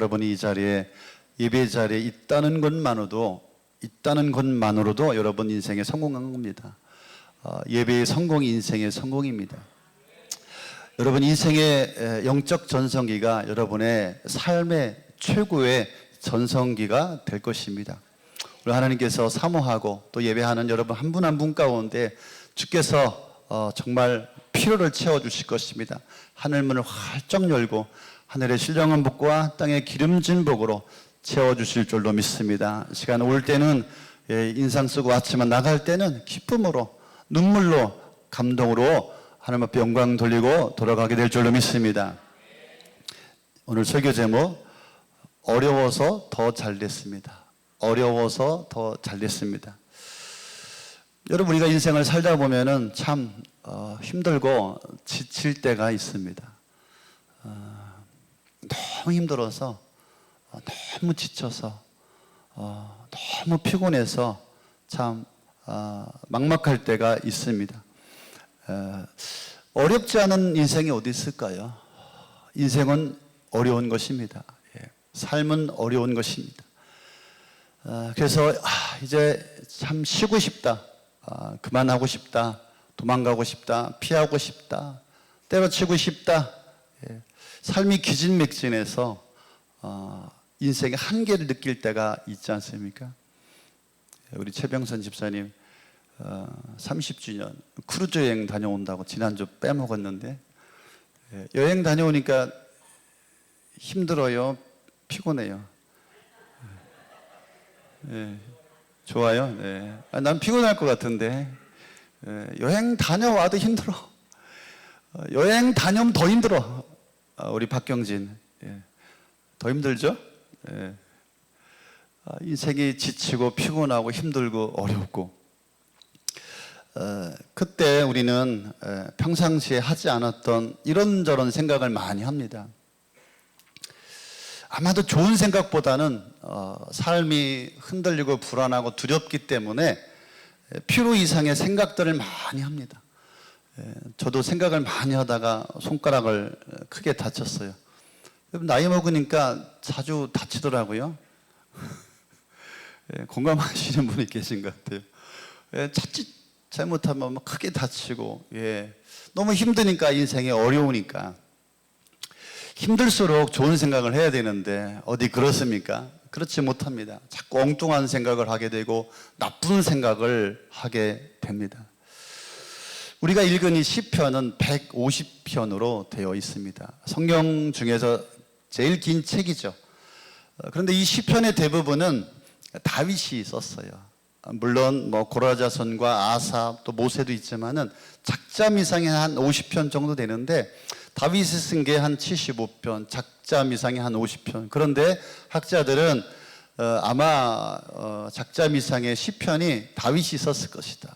여러분이 이 자리에 예배 자리에 있다는 것만으로도 여러분 인생에 성공한 겁니다. 예배의 성공이 인생의 성공입니다. 여러분 인생의 영적 전성기가 여러분의 삶의 최고의 전성기가 될 것입니다. 우리 하나님께서 사모하고 또 예배하는 여러분 한 분 한 분 가운데 주께서 정말 필요를 채워주실 것입니다. 하늘문을 활짝 열고 하늘의 신령한 복과 땅의 기름진 복으로 채워주실 줄로 믿습니다. 시간 올 때는 인상 쓰고 왔지만 나갈 때는 기쁨으로 눈물로 감동으로 하나님 앞에 영광 돌리고 돌아가게 될 줄로 믿습니다. 오늘 설교 제목 어려워서 더 잘됐습니다. 어려워서 더 잘됐습니다. 여러분 우리가 인생을 살다 보면은 참 힘들고 지칠 때가 있습니다. 너무 힘들어서 너무 지쳐서 너무 피곤해서 참 막막할 때가 있습니다. 어렵지 않은 인생이 어디 있을까요? 인생은 어려운 것입니다. 삶은 어려운 것입니다. 그래서 이제 참 쉬고 싶다, 그만하고 싶다, 도망가고 싶다, 피하고 싶다, 때려치고 싶다. 삶이 기진맥진해서 인생의 한계를 느낄 때가 있지 않습니까? 우리 최병선 집사님 30주년 크루즈 여행 다녀온다고 지난주 빼먹었는데 여행 다녀오니까 힘들어요? 피곤해요? 좋아요? 난 피곤할 것 같은데 여행 다녀와도 힘들어. 여행 다녀오면 더 힘들어. 우리 박경진 더 힘들죠? 인생이 지치고 피곤하고 힘들고 어렵고 그때 우리는 평상시에 하지 않았던 이런저런 생각을 많이 합니다. 아마도 좋은 생각보다는 삶이 흔들리고 불안하고 두렵기 때문에 필요 이상의 생각들을 많이 합니다. 저도 생각을 많이 하다가 손가락을 크게 다쳤어요. 나이 먹으니까 자주 다치더라고요. 공감하시는 분이 계신 것 같아요. 자칫 잘못하면 크게 다치고 너무 힘드니까 인생이 어려우니까 힘들수록 좋은 생각을 해야 되는데 어디 그렇습니까? 그렇지 못합니다. 자꾸 엉뚱한 생각을 하게 되고 나쁜 생각을 하게 됩니다. 우리가 읽은 이 시편은 150편으로 되어 있습니다. 성경 중에서 제일 긴 책이죠. 그런데 이 시편의 대부분은 다윗이 썼어요. 물론 고라자손과 아삽 또 모세도 있지만은 작자미상이 한 50편 정도 되는데 다윗이 쓴 게 한 75편, 작자미상이 한 50편. 그런데 학자들은 아마 작자미상의 시편이 다윗이 썼을 것이다.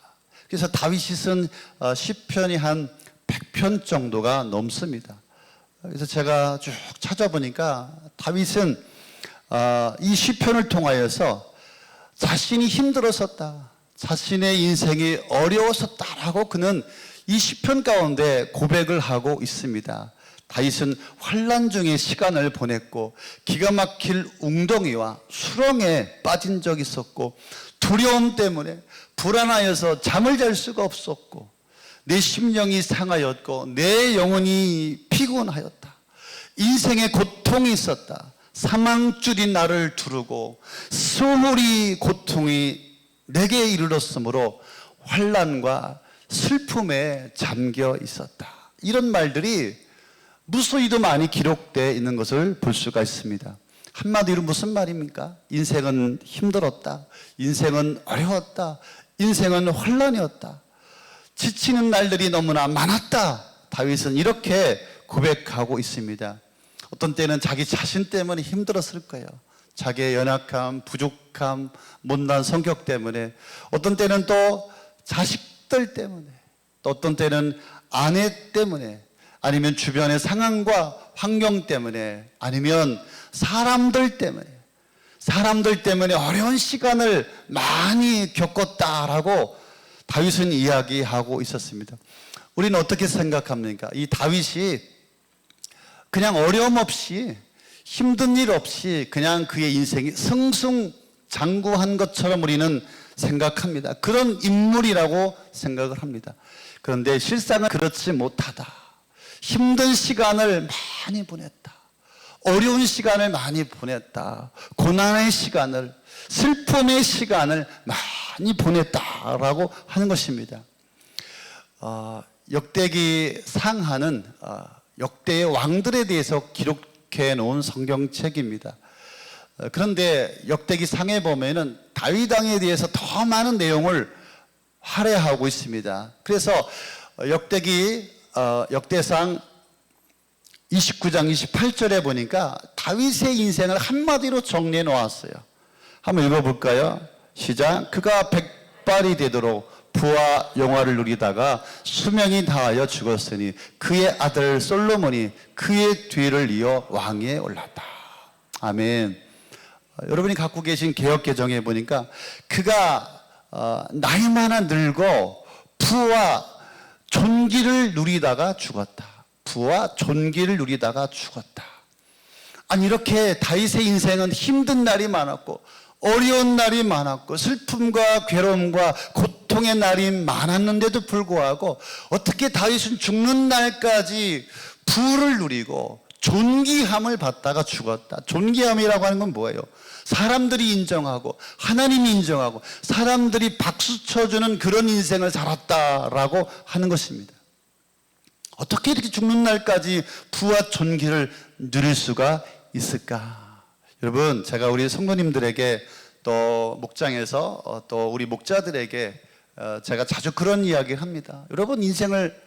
그래서 다윗이 쓴 시편이 한 100편 정도가 넘습니다. 그래서 제가 쭉 찾아보니까 다윗은 이 시편을 통하여서 자신이 힘들었었다, 자신의 인생이 어려웠었다라고 그는 이 시편 가운데 고백을 하고 있습니다. 다윗은 환난 중에 시간을 보냈고 기가 막힐 웅덩이와 수렁에 빠진 적이 있었고 두려움 때문에 불안하여서 잠을 잘 수가 없었고 내 심령이 상하였고 내 영혼이 피곤하였다. 인생의 고통이 있었다. 사망줄이 나를 두르고 수모리 고통이 내게 이르렀으므로 환난과 슬픔에 잠겨 있었다. 이런 말들이 무수히도 많이 기록되어 있는 것을 볼 수가 있습니다. 한마디로 무슨 말입니까? 인생은 힘들었다, 인생은 어려웠다, 인생은 혼란이었다, 지치는 날들이 너무나 많았다. 다윗은 이렇게 고백하고 있습니다. 어떤 때는 자기 자신 때문에 힘들었을 거예요. 자기의 연약함, 부족함, 못난 성격 때문에, 어떤 때는 또 자식들 때문에, 또 어떤 때는 아내 때문에, 아니면 주변의 상황과 환경 때문에, 아니면 사람들 때문에 어려운 시간을 많이 겪었다라고 다윗은 이야기하고 있었습니다. 우리는 어떻게 생각합니까? 이 다윗이 그냥 어려움 없이 힘든 일 없이 그냥 그의 인생이 승승장구한 것처럼 우리는 생각합니다. 그런 인물이라고 생각을 합니다. 그런데 실상은 그렇지 못하다. 힘든 시간을 많이 보냈다. 어려운 시간을 많이 보냈다. 고난의 시간을, 슬픔의 시간을 많이 보냈다라고 하는 것입니다. 역대기 상하는 역대의 왕들에 대해서 기록해 놓은 성경책입니다. 그런데 역대기 상에 보면은 다윗 왕에 대해서 더 많은 내용을 할애하고 있습니다. 그래서 역대상 29장 28절에 보니까 다윗의 인생을 한마디로 정리해 놓았어요. 한번 읽어볼까요? 시작. 그가 백발이 되도록 부와 영화를 누리다가 수명이 다하여 죽었으니 그의 아들 솔로몬이 그의 뒤를 이어 왕위에 올랐다. 아멘. 여러분이 갖고 계신 개역개정에 보니까 그가 나이 많아 늙어 부와 존귀를 누리다가 죽었다. 부와 존귀를 누리다가 죽었다. 아니, 이렇게 다윗의 인생은 힘든 날이 많았고 어려운 날이 많았고 슬픔과 괴로움과 고통의 날이 많았는데도 불구하고 어떻게 다윗은 죽는 날까지 부를 누리고 존귀함을 받다가 죽었다. 존귀함이라고 하는 건 뭐예요? 사람들이 인정하고 하나님이 인정하고 사람들이 박수 쳐주는 그런 인생을 살았다라고 하는 것입니다. 어떻게 이렇게 죽는 날까지 부와 존귀를 누릴 수가 있을까? 여러분, 제가 우리 성도님들에게 또 목장에서 또 우리 목자들에게 제가 자주 그런 이야기를 합니다. 여러분, 인생을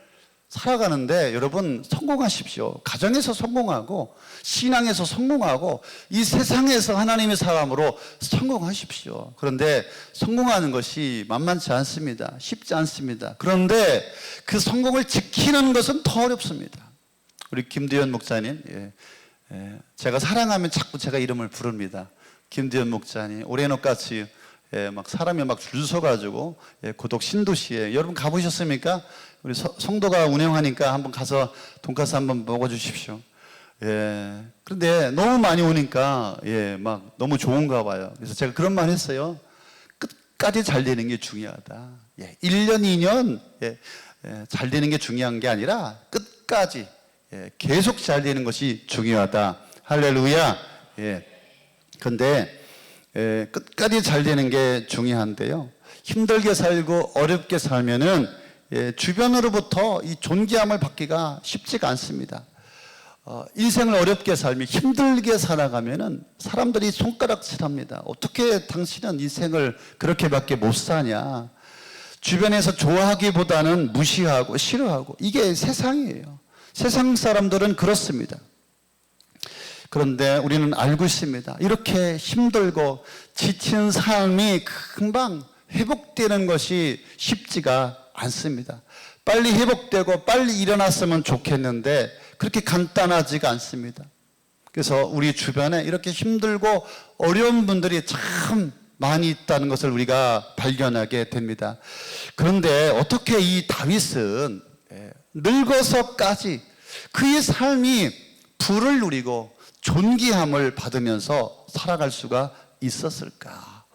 살아가는데 여러분 성공하십시오. 가정에서 성공하고 신앙에서 성공하고 이 세상에서 하나님의 사람으로 성공하십시오. 그런데 성공하는 것이 만만치 않습니다. 쉽지 않습니다. 그런데 그 성공을 지키는 것은 더 어렵습니다. 우리 김두현 목사님, 제가 사랑하면 자꾸 제가 이름을 부릅니다. 김두현 목사님, 올해노같이 막 사람이 막 줄 서가지고 고독 신도시에 여러분 가보셨습니까? 우리 성도가 운영하니까 한번 가서 돈가스 한번 먹어주십시오. 그런데 너무 많이 오니까 막 너무 좋은가 봐요. 그래서 제가 그런 말 했어요. 끝까지 잘 되는 게 중요하다. 1년, 2년 잘 되는 게 중요한 게 아니라 끝까지 계속 잘 되는 것이 중요하다. 할렐루야. 그런데 끝까지 잘 되는 게 중요한데요. 힘들게 살고 어렵게 살면은 주변으로부터 이 존귀함을 받기가 쉽지가 않습니다. 인생을 어렵게 살며 힘들게 살아가면은 사람들이 손가락질합니다. 어떻게 당신은 인생을 그렇게밖에 못 사냐? 주변에서 좋아하기보다는 무시하고 싫어하고, 이게 세상이에요. 세상 사람들은 그렇습니다. 그런데 우리는 알고 있습니다. 이렇게 힘들고 지친 삶이 금방 회복되는 것이 쉽지가 않습니다. 빨리 회복되고 빨리 일어났으면 좋겠는데 그렇게 간단하지가 않습니다. 그래서 우리 주변에 이렇게 힘들고 어려운 분들이 참 많이 있다는 것을 우리가 발견하게 됩니다. 그런데 어떻게 이 다윗은 늙어서까지 그의 삶이 부를 누리고 존귀함을 받으면서 살아갈 수가 있었을까?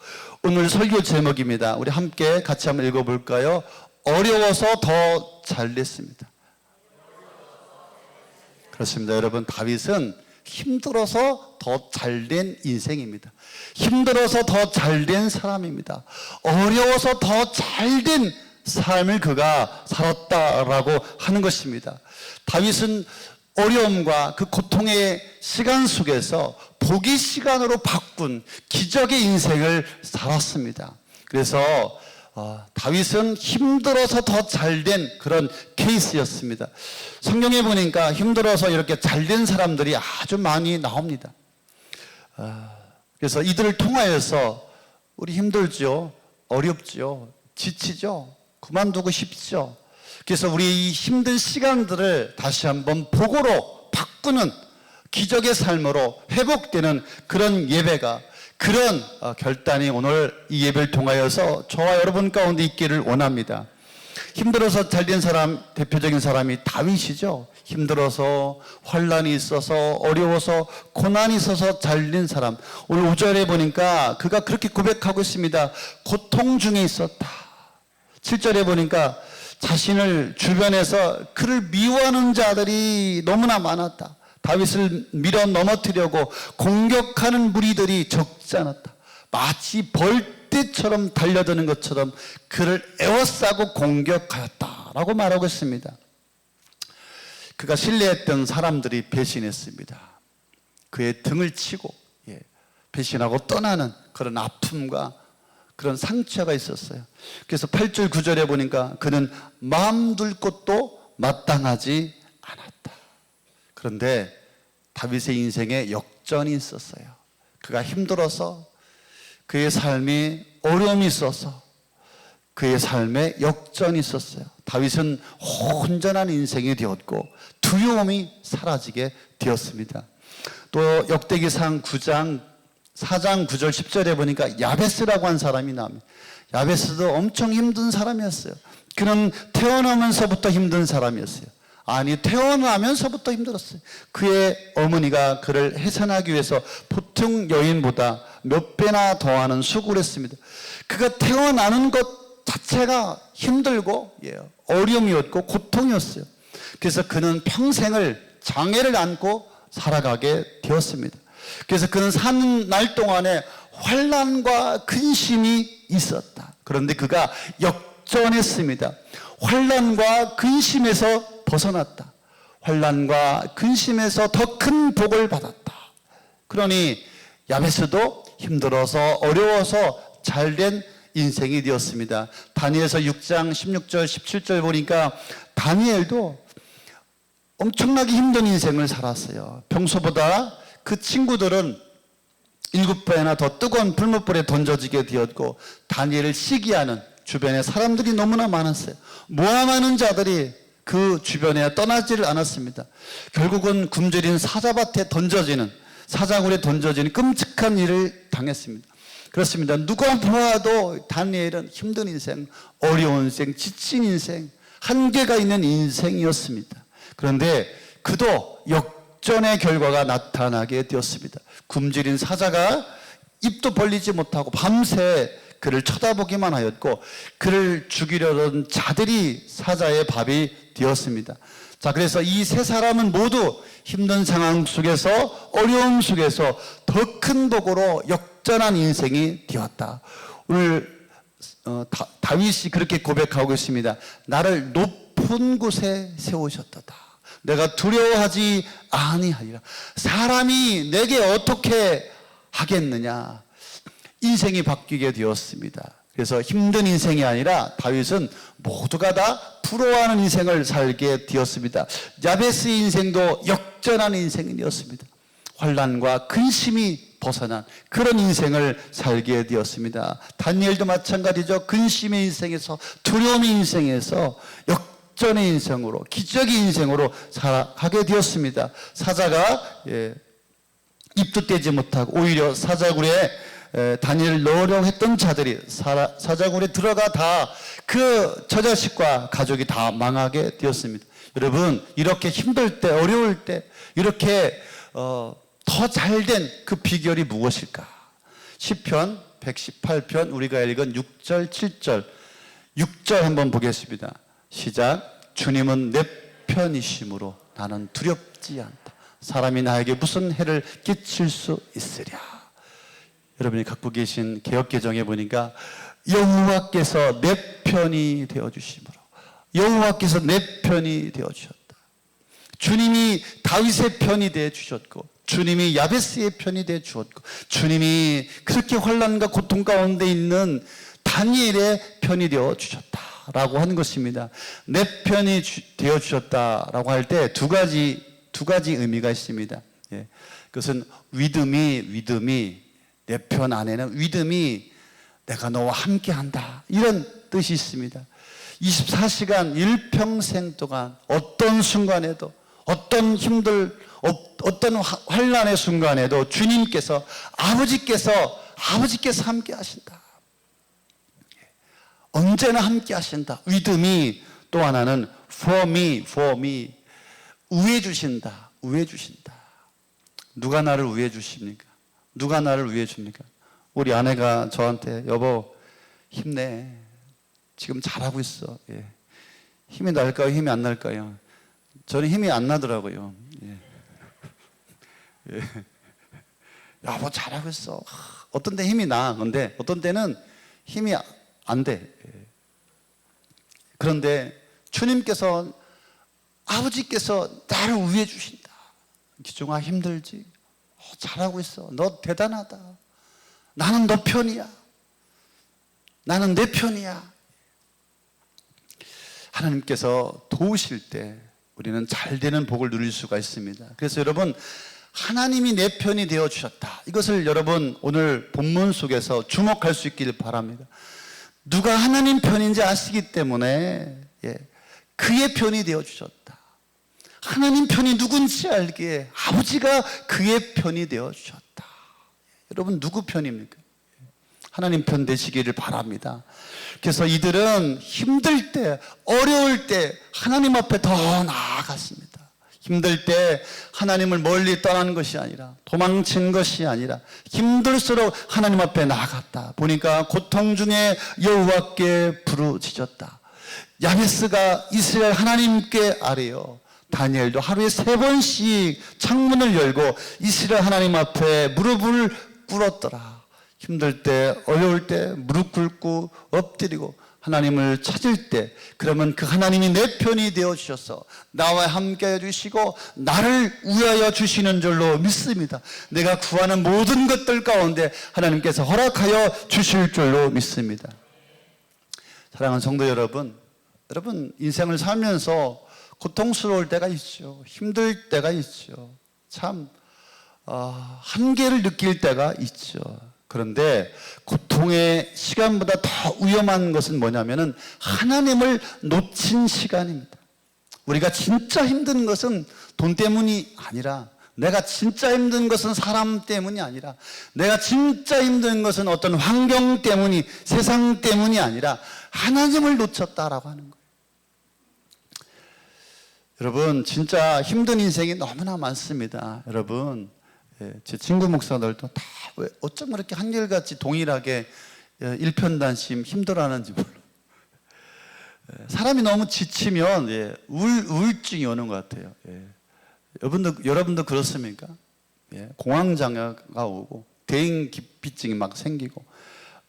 오늘 설교 제목입니다. 우리 함께 같이 한번 읽어볼까요? 어려워서 더 잘 됐습니다. 그렇습니다. 여러분, 다윗은 힘들어서 더 잘된 인생입니다. 힘들어서 더 잘된 사람입니다. 어려워서 더 잘된 삶을 그가 살았다라고 하는 것입니다. 다윗은 어려움과 그 고통의 시간 속에서 복의 시간으로 바꾼 기적의 인생을 살았습니다. 그래서 다윗은 힘들어서 더 잘된 그런 케이스였습니다. 성경에 보니까 힘들어서 이렇게 잘된 사람들이 아주 많이 나옵니다. 그래서 이들을 통하여서 우리 힘들죠, 어렵죠, 지치죠, 그만두고 싶죠. 그래서 우리 이 힘든 시간들을 다시 한번 복으로 바꾸는 기적의 삶으로 회복되는 그런 예배가, 그런 결단이 오늘 이 예배를 통하여서 저와 여러분 가운데 있기를 원합니다. 힘들어서 잘된 사람, 대표적인 사람이 다윗이죠. 힘들어서 환란이 있어서 어려워서 고난이 있어서 잘된 사람. 오늘 5절에 보니까 그가 그렇게 고백하고 있습니다. 고통 중에 있었다. 7절에 보니까 자신을 주변에서 그를 미워하는 자들이 너무나 많았다. 다윗을 밀어 넘어뜨리려고 공격하는 무리들이 적지 않았다. 마치 벌떼처럼 달려드는 것처럼 그를 에워싸고 공격하였다라고 말하고 있습니다. 그가 신뢰했던 사람들이 배신했습니다. 그의 등을 치고 배신하고 떠나는 그런 아픔과 그런 상처가 있었어요. 그래서 8절 9절에 보니까 그는 마음 둘 곳도 마땅하지 않았다. 그런데 다윗의 인생에 역전이 있었어요. 그가 힘들어서 그의 삶이 어려움이 있어서 그의 삶에 역전이 있었어요. 다윗은 온전한 인생이 되었고 두려움이 사라지게 되었습니다. 또 역대기상 9장 4장 9절 10절에 보니까 야베스라고 한 사람이 나옵니다. 야베스도 엄청 힘든 사람이었어요. 그는 태어나면서부터 힘든 사람이었어요. 아니, 태어나면서부터 힘들었어요. 그의 어머니가 그를 해산하기 위해서 보통 여인보다 몇 배나 더하는 수고를 했습니다. 그가 태어나는 것 자체가 힘들고 어려움이었고 고통이었어요. 그래서 그는 평생을 장애를 안고 살아가게 되었습니다. 그래서 그는 사는 날 동안에 환난과 근심이 있었다. 그런데 그가 역전했습니다. 환난과 근심에서 벗어났다. 환난과 근심에서 더 큰 복을 받았다. 그러니 야베스도 힘들어서 어려워서 잘된 인생이 되었습니다. 다니엘서 6장 16절 17절 보니까 다니엘도 엄청나게 힘든 인생을 살았어요. 평소보다 그 친구들은 7배나 더 뜨거운 불못불에 던져지게 되었고 다니엘을 시기하는 주변에 사람들이 너무나 많았어요. 모함하는 자들이 그 주변에 떠나지를 않았습니다. 결국은 굶주린 사자밭에 던져지는, 사자굴에 던져지는 끔찍한 일을 당했습니다. 그렇습니다. 누가 보아도 다니엘은 힘든 인생, 어려운 인생, 지친 인생, 한계가 있는 인생이었습니다. 그런데 그도 역전의 결과가 나타나게 되었습니다. 굶주린 사자가 입도 벌리지 못하고 밤새 그를 쳐다보기만 하였고 그를 죽이려던 자들이 사자의 밥이 되었습니다. 자, 그래서 이 세 사람은 모두 힘든 상황 속에서 어려움 속에서 더 큰 복으로 역전한 인생이 되었다. 오늘 다윗이 그렇게 고백하고 있습니다. 나를 높은 곳에 세우셨도다. 내가 두려워하지 아니하리라. 사람이 내게 어떻게 하겠느냐. 인생이 바뀌게 되었습니다. 그래서 힘든 인생이 아니라 다윗은 모두가 다 부러워하는 인생을 살게 되었습니다. 야베스의 인생도 역전한 인생이 되었습니다. 환난과 근심이 벗어난 그런 인생을 살게 되었습니다. 다니엘도 마찬가지죠. 근심의 인생에서, 두려움의 인생에서 역전의 인생으로, 기적의 인생으로 살아가게 되었습니다. 사자가 입도 떼지 못하고 오히려 사자굴에 다니엘을 넣으려고 했던 자들이 사자굴에 들어가 다 그 처자식과 가족이 다 망하게 되었습니다. 여러분, 이렇게 힘들 때, 어려울 때 이렇게 더 잘된 그 비결이 무엇일까? 시편 118편 우리가 읽은 6절 7절 6절 한번 보겠습니다. 시작. 주님은 내 편이심으로 나는 두렵지 않다. 사람이 나에게 무슨 해를 끼칠 수 있으랴. 여러분이 갖고 계신 개역개정에 보니까 여호와께서 내 편이 되어주심으로, 여호와께서 내 편이 되어주셨다. 주님이 다윗의 편이 되어주셨고 주님이 야베스의 편이 되어주셨고 주님이 그렇게 환난과 고통 가운데 있는 다니엘의 편이 되어주셨다라고 하는 것입니다. 내 편이 되어주셨다라고 할 때 두 가지 의미가 있습니다. 그것은 믿음이 내 편 안에는 믿음이 내가 너와 함께한다, 이런 뜻이 있습니다. 24시간 일평생 동안 어떤 순간에도 어떤 어떤 환난의 순간에도 주님께서 아버지께서 함께 하신다. 언제나 함께 하신다. 위드미. 또 하나는 for me. 우애 주신다. 우애 주신다. 누가 나를 우애 주십니까? 누가 나를 위해 줍니까? 우리 아내가 저한테 여보 힘내. 지금 잘하고 있어. 예. 힘이 날까요? 힘이 안 날까요? 저는 힘이 안 나더라고요. 예. 예. 여보 잘하고 있어. 어떤 때 힘이 나. 근데 어떤 때는 힘이 안 돼. 예. 그런데 주님께서 아버지께서 나를 위해 주신다. 기종아 힘들지? 잘하고 있어. 너 대단하다. 나는 너 편이야. 나는 내 편이야. 하나님께서 도우실 때 우리는 잘 되는 복을 누릴 수가 있습니다. 그래서 여러분, 하나님이 내 편이 되어 주셨다. 이것을 여러분 오늘 본문 속에서 주목할 수 있기를 바랍니다. 누가 하나님 편인지 아시기 때문에 그의 편이 되어 주셨다. 하나님 편이 누군지 알기에 아버지가 그의 편이 되어 주셨다. 여러분 누구 편입니까? 하나님 편 되시기를 바랍니다. 그래서 이들은 힘들 때, 어려울 때 하나님 앞에 더 나아갔습니다. 힘들 때 하나님을 멀리 떠난 것이 아니라, 도망친 것이 아니라 힘들수록 하나님 앞에 나아갔다. 보니까 고통 중에 여호와께 부르짖었다. 야베스가 이스라엘 하나님께 아뢰어 다니엘도 하루에 3번씩 창문을 열고 이스라엘 하나님 앞에 무릎을 꿇었더라. 힘들 때, 어려울 때 무릎 꿇고 엎드리고 하나님을 찾을 때, 그러면 그 하나님이 내 편이 되어 주셔서 나와 함께 해주시고 나를 위하여 주시는 줄로 믿습니다. 내가 구하는 모든 것들 가운데 하나님께서 허락하여 주실 줄로 믿습니다. 사랑하는 성도 여러분, 인생을 살면서 고통스러울 때가 있죠. 힘들 때가 있죠. 참 한계를 느낄 때가 있죠. 그런데 고통의 시간보다 더 위험한 것은 뭐냐면은 하나님을 놓친 시간입니다. 우리가 진짜 힘든 것은 돈 때문이 아니라, 내가 진짜 힘든 것은 사람 때문이 아니라, 내가 진짜 힘든 것은 어떤 환경 때문이, 세상 때문이 아니라 하나님을 놓쳤다라고 하는 거예요. 여러분 진짜 힘든 인생이 너무나 많습니다. 여러분 제 친구 목사들도 다 왜 어쩜 그렇게 한결같이 동일하게 일편단심 힘들어하는지 몰라. 사람이 너무 지치면 우울증이 오는 것 같아요. 여러분도 그렇습니까? 공황장애가 오고 대인기피증이 막 생기고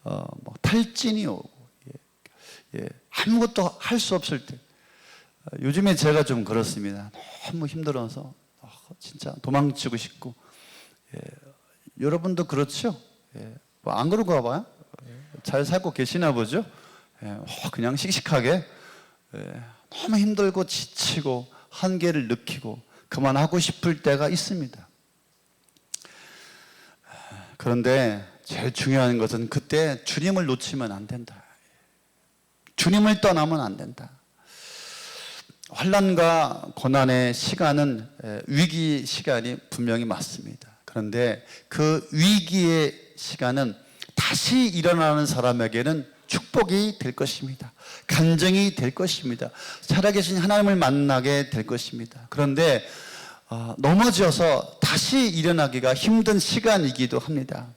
뭐 탈진이 오고 아무것도 할 수 없을 때, 요즘에 제가 좀 그렇습니다. 너무 힘들어서 진짜 도망치고 싶고, 여러분도 그렇죠? 뭐 안 그런가 봐요? 잘 살고 계시나 보죠? 그냥 씩씩하게 너무 힘들고 지치고 한계를 느끼고 그만하고 싶을 때가 있습니다. 그런데 제일 중요한 것은 그때 주님을 놓치면 안 된다. 주님을 떠나면 안 된다. 환난과 고난의 시간은 위기 시간이 분명히 맞습니다. 그런데 그 위기의 시간은 다시 일어나는 사람에게는 축복이 될 것입니다. 간증이 될 것입니다. 살아계신 하나님을 만나게 될 것입니다. 그런데 넘어져서 다시 일어나기가 힘든 시간이기도 합니다.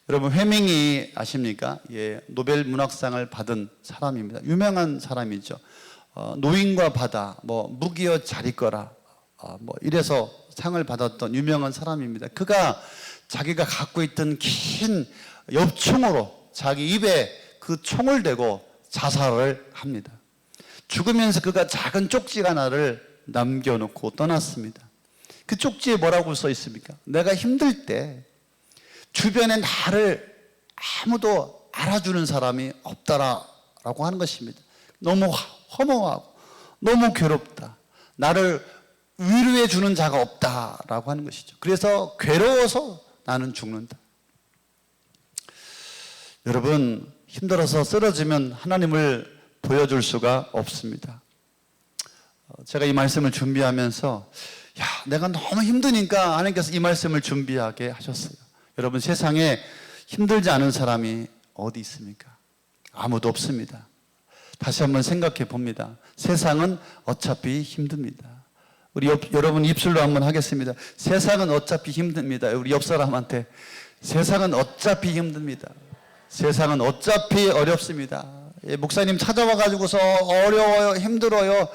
여러분 해밍이 아십니까? 노벨 문학상을 받은 사람입니다. 유명한 사람이죠. 노인과 바다, 무기여 잘 있거라, 이래서 상을 받았던 유명한 사람입니다. 그가 자기가 갖고 있던 긴 엽총으로 자기 입에 그 총을 대고 자살을 합니다. 죽으면서 그가 작은 쪽지 하나를 남겨놓고 떠났습니다. 그 쪽지에 뭐라고 써 있습니까? 내가 힘들 때 주변에 나를 아무도 알아주는 사람이 없다라고 하는 것입니다. 너무 허무하고 너무 괴롭다. 나를 위로해 주는 자가 없다라고 하는 것이죠. 그래서 괴로워서 나는 죽는다. 여러분 힘들어서 쓰러지면 하나님을 보여줄 수가 없습니다. 제가 이 말씀을 준비하면서 내가 너무 힘드니까 하나님께서 이 말씀을 준비하게 하셨어요. 여러분 세상에 힘들지 않은 사람이 어디 있습니까? 아무도 없습니다. 다시 한번 생각해 봅니다. 세상은 어차피 힘듭니다. 우리 여러분 입술로 한번 하겠습니다. 세상은 어차피 힘듭니다. 우리 옆 사람한테 세상은 어차피 힘듭니다. 세상은 어차피 어렵습니다. 예, 목사님 찾아와 가지고서 어려워요, 힘들어요.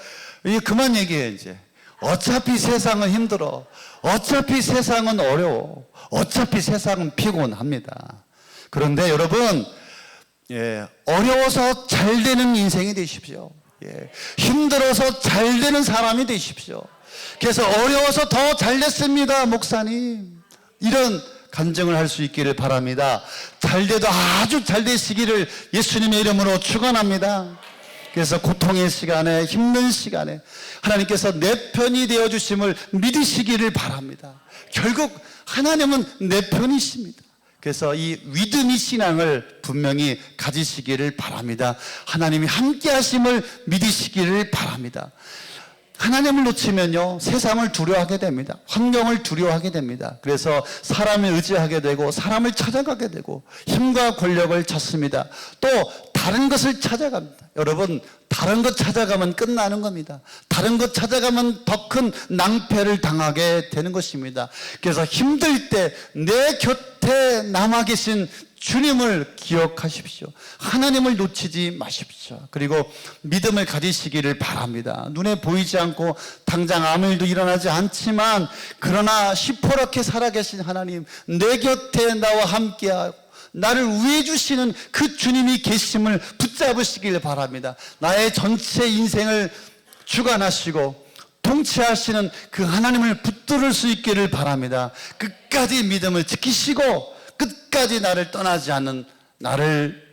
이제 그만 얘기해 이제. 어차피 세상은 힘들어. 어차피 세상은 어려워. 어차피 세상은 피곤합니다. 그런데 여러분, 예, 어려워서 잘 되는 인생이 되십시오. 예, 힘들어서 잘 되는 사람이 되십시오. 그래서 어려워서 더 잘 됐습니다, 목사님. 이런 간증을 할 수 있기를 바랍니다. 잘 돼도 아주 잘 되시기를 예수님의 이름으로 축원합니다. 그래서 고통의 시간에, 힘든 시간에 하나님께서 내 편이 되어주심을 믿으시기를 바랍니다. 결국 하나님은 내 편이십니다. 그래서 이 믿음의 신앙을 분명히 가지시기를 바랍니다. 하나님이 함께 하심을 믿으시기를 바랍니다. 하나님을 놓치면요, 세상을 두려워하게 됩니다. 환경을 두려워하게 됩니다. 그래서 사람을 의지하게 되고 사람을 찾아가게 되고 힘과 권력을 찾습니다. 또 다른 것을 찾아갑니다. 여러분, 다른 것 찾아가면 끝나는 겁니다. 다른 것 찾아가면 더 큰 낭패를 당하게 되는 것입니다. 그래서 힘들 때 내 곁에 남아 계신 주님을 기억하십시오. 하나님을 놓치지 마십시오. 그리고 믿음을 가지시기를 바랍니다. 눈에 보이지 않고 당장 아무 일도 일어나지 않지만 그러나 시퍼렇게 살아계신 하나님, 내 곁에 나와 함께하고 나를 위해 주시는 그 주님이 계심을 붙잡으시길 바랍니다. 나의 전체 인생을 주관하시고 통치하시는 그 하나님을 붙들을 수 있기를 바랍니다. 끝까지 믿음을 지키시고 끝까지 나를 떠나지 않는, 나를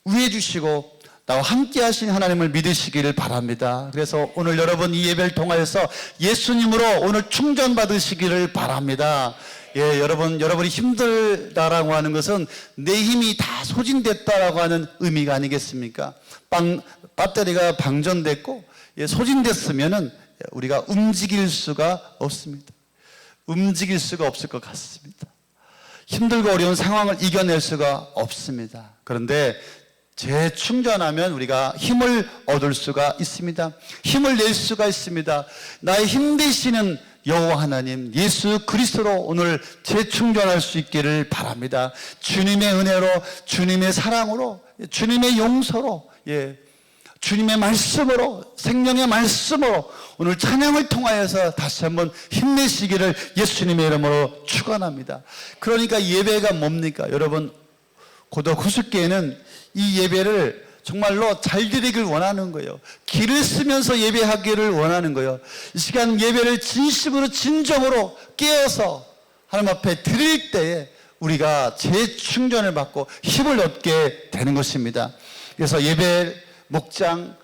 위해 주시고 나와 함께 하신 하나님을 믿으시기를 바랍니다. 그래서 오늘 여러분 이 예배를 통하여서 예수님으로 오늘 충전 받으시기를 바랍니다. 예, 여러분이 힘들다라고 하는 것은 내 힘이 다 소진됐다라고 하는 의미가 아니겠습니까? 배터리가 방전됐고, 예, 소진됐으면은 우리가 움직일 수가 없습니다. 움직일 수가 없을 것 같습니다. 힘들고 어려운 상황을 이겨낼 수가 없습니다. 그런데 재충전하면 우리가 힘을 얻을 수가 있습니다. 힘을 낼 수가 있습니다. 나의 힘 되시는 여호와 하나님 예수 그리스도로 오늘 재충전할 수 있기를 바랍니다. 주님의 은혜로, 주님의 사랑으로, 주님의 용서로, 예, 주님의 말씀으로, 생명의 말씀으로 오늘 찬양을 통하여서 다시 한번 힘내시기를 예수님의 이름으로 축원합니다. 그러니까 예배가 뭡니까? 여러분, 고독 후숙교회는 이 예배를 정말로 잘 드리길 원하는 거예요. 길을 쓰면서 예배하기를 원하는 거예요. 이 시간 예배를 진심으로 진정으로 깨어서 하나님 앞에 드릴 때에 우리가 재충전을 받고 힘을 얻게 되는 것입니다. 그래서 예배 목장,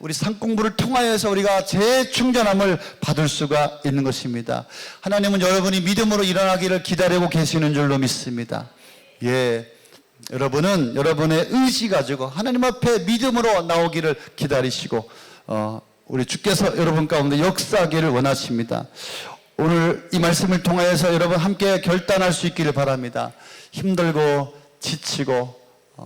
우리 상공부를 통하여서 우리가 재충전함을 받을 수가 있는 것입니다. 하나님은 여러분이 믿음으로 일어나기를 기다리고 계시는 줄로 믿습니다. 예, 여러분은 여러분의 의지 가지고 하나님 앞에 믿음으로 나오기를 기다리시고 우리 주께서 여러분 가운데 역사하기를 원하십니다. 오늘 이 말씀을 통하여서 여러분 함께 결단할 수 있기를 바랍니다. 힘들고 지치고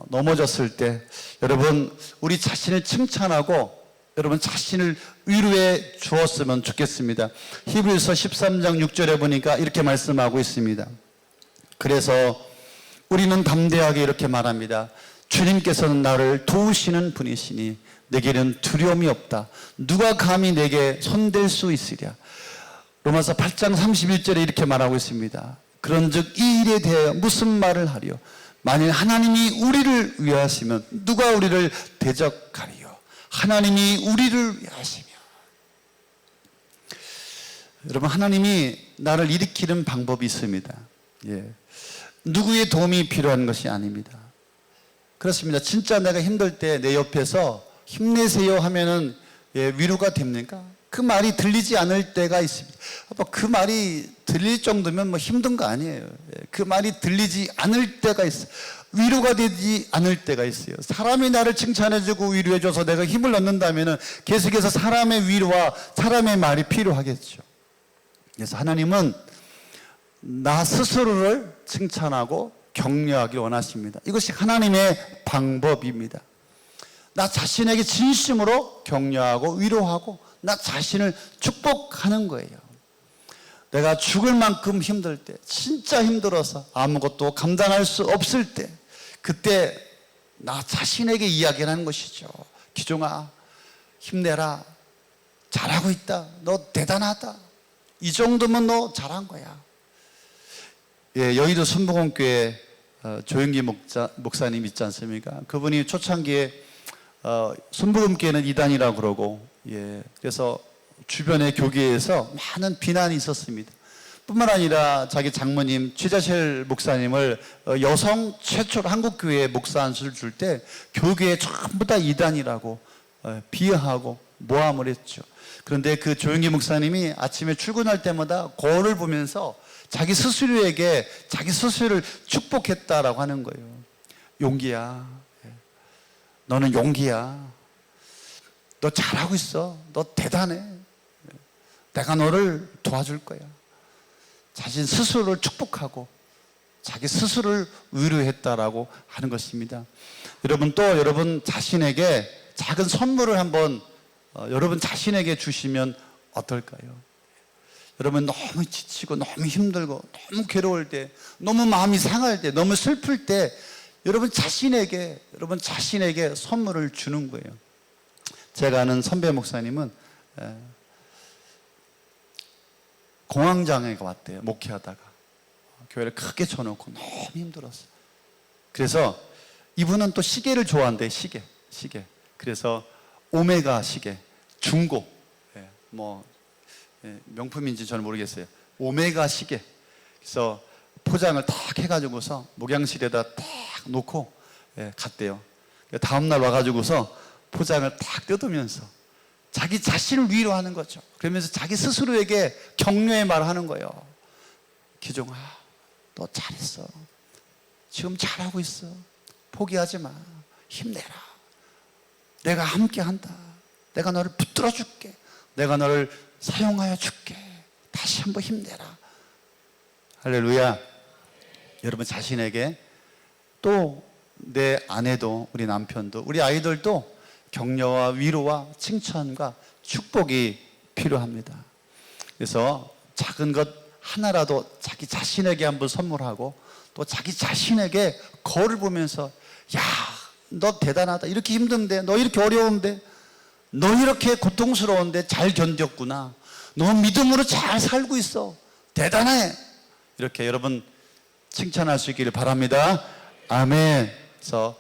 넘어졌을 때 여러분 우리 자신을 칭찬하고 여러분 자신을 위로해 주었으면 좋겠습니다. 히브리서 13장 6절에 보니까 이렇게 말씀하고 있습니다. 그래서 우리는 담대하게 이렇게 말합니다. 주님께서는 나를 도우시는 분이시니 내게는 두려움이 없다. 누가 감히 내게 손댈 수 있으랴. 로마서 8장 31절에 이렇게 말하고 있습니다. 그런즉 이 일에 대하여 무슨 말을 하리요? 만일 하나님이 우리를 위하시면 누가 우리를 대적하리요? 하나님이 우리를 위하시며. 여러분, 하나님이 나를 일으키는 방법이 있습니다. 예. 누구의 도움이 필요한 것이 아닙니다. 그렇습니다. 진짜 내가 힘들 때 내 옆에서 힘내세요 하면은 위로가 됩니까? 그 말이 들리지 않을 때가 있습니다. 그 말이 들릴 정도면 뭐 힘든 거 아니에요. 그 말이 들리지 않을 때가 있어요. 위로가 되지 않을 때가 있어요. 사람이 나를 칭찬해주고 위로해줘서 내가 힘을 얻는다면은 계속해서 사람의 위로와 사람의 말이 필요하겠죠. 그래서 하나님은 나 스스로를 칭찬하고 격려하기 원하십니다. 이것이 하나님의 방법입니다. 나 자신에게 진심으로 격려하고 위로하고 나 자신을 축복하는 거예요. 내가 죽을 만큼 힘들 때, 진짜 힘들어서 아무것도 감당할 수 없을 때, 그때 나 자신에게 이야기를 하는 것이죠. 기종아, 힘내라. 잘하고 있다. 너 대단하다. 이 정도면 너 잘한 거야. 예, 여의도 순복음교회 조영기 목사님 있지 않습니까? 그분이 초창기에 순복음교회는 이단이라고 그러고, 예, 그래서 주변의 교계에서 많은 비난이 있었습니다. 뿐만 아니라 자기 장모님 최자실 목사님을 여성 최초로 한국교회에 목사 안수를 줄 때 교계에 전부 다 이단이라고 비하하고 모함을 했죠. 그런데 그 조영기 목사님이 아침에 출근할 때마다 거울을 보면서 자기 스스로에게 자기 스스로를 축복했다라고 하는 거예요. 용기야, 너는 용기야. 너 잘하고 있어. 너 대단해. 내가 너를 도와줄 거야. 자신 스스로를 축복하고 자기 스스로를 위로했다라고 하는 것입니다. 여러분, 또 여러분 자신에게 작은 선물을 한번 여러분 자신에게 주시면 어떨까요? 여러분 너무 지치고 너무 힘들고 너무 괴로울 때, 너무 마음이 상할 때, 너무 슬플 때 여러분 자신에게 선물을 주는 거예요. 제가 아는 선배 목사님은 공황장애가 왔대요. 목회하다가 교회를 크게 쳐놓고 너무 힘들었어요. 그래서 이분은 또 시계를 좋아한대. 시계. 그래서 오메가 시계, 중고, 명품인지 저는 모르겠어요. 오메가 시계. 그래서 포장을 탁 해가지고서 목양실에다 탁 놓고 갔대요. 다음날 와가지고서 포장을 탁 뜯으면서 자기 자신을 위로하는 거죠. 그러면서 자기 스스로에게 격려의 말을 하는 거예요. 기종아, 너 잘했어. 지금 잘하고 있어. 포기하지 마. 힘내라. 내가 함께 한다. 내가 너를 붙들어 줄게. 내가 너를 사용하여 줄게. 다시 한번 힘내라. 할렐루야. 여러분 자신에게, 또 내 아내도, 우리 남편도, 우리 아이들도 격려와 위로와 칭찬과 축복이 필요합니다. 그래서 작은 것 하나라도 자기 자신에게 한번 선물하고, 또 자기 자신에게 거울을 보면서, 야, 너 대단하다. 이렇게 힘든데, 너 이렇게 어려운데, 너 이렇게 고통스러운데 잘 견뎠구나. 너 믿음으로 잘 살고 있어. 대단해. 이렇게 여러분 칭찬할 수 있기를 바랍니다. 아멘. 그래서